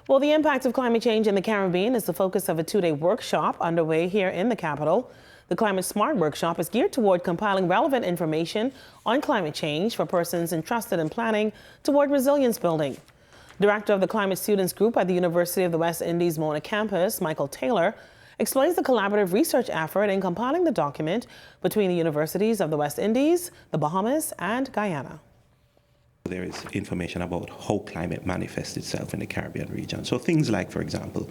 Well, the impact of climate change in the Caribbean is the focus of a two-day workshop underway here in the capital. The Climate Smart workshop is geared toward compiling relevant information on climate change for persons interested in planning toward resilience building. Director of the Climate Students Group at the University of the West Indies Mona campus, Michael Taylor, explains the collaborative research effort in compiling the document between the universities of the West Indies, the Bahamas, and Guyana. There is information about how climate manifests itself in the Caribbean region. So things like, for example,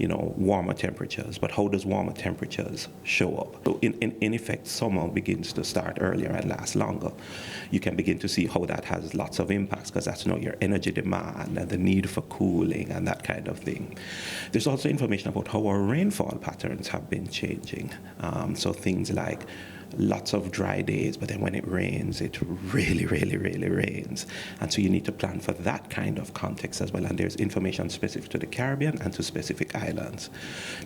warmer temperatures, but how does warmer temperatures show up? So in effect, summer begins to start earlier and last longer. You can begin to see how that has lots of impacts because that's your energy demand and the need for cooling and that kind of thing. There's also information about how our rainfall patterns have been changing. So things like lots of dry days, but then when it rains, it really rains. And so you need to plan for that kind of context as well. And there's information specific to the Caribbean and to specific islands.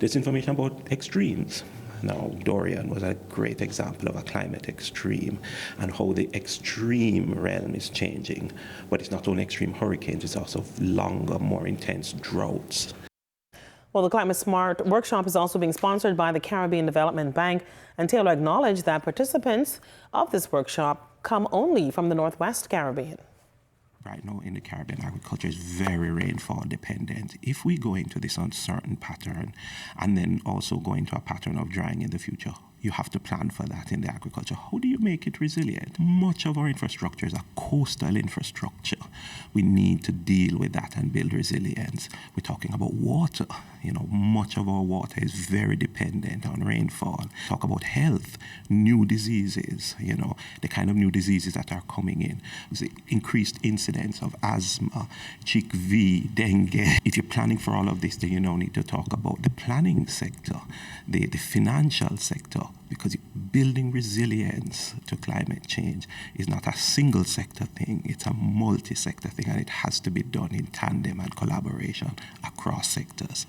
There's information about extremes. Now, Dorian was a great example of a climate extreme and how the extreme realm is changing. But it's not only extreme hurricanes, it's also longer, more intense droughts. Well, the Climate Smart workshop is also being sponsored by the Caribbean Development Bank, and Taylor acknowledged that participants of this workshop come only from the Northwest Caribbean. Right now in the Caribbean, agriculture is very rainfall dependent. If we go into this uncertain pattern and then also go into a pattern of drying in the future, you have to plan for that in the agriculture. How do you make it resilient? Much of our infrastructure is a coastal infrastructure. We need to deal with that and build resilience. We're talking about water. Much of our water is very dependent on rainfall. Talk about health, new diseases, the kind of new diseases that are coming in. The increased incidence of asthma, chikungunya, dengue. If you're planning for all of this, then you now need to talk about the planning sector, the financial sector, because building resilience to climate change is not a single sector thing, it's a multi-sector thing, and it has to be done in tandem and collaboration across sectors.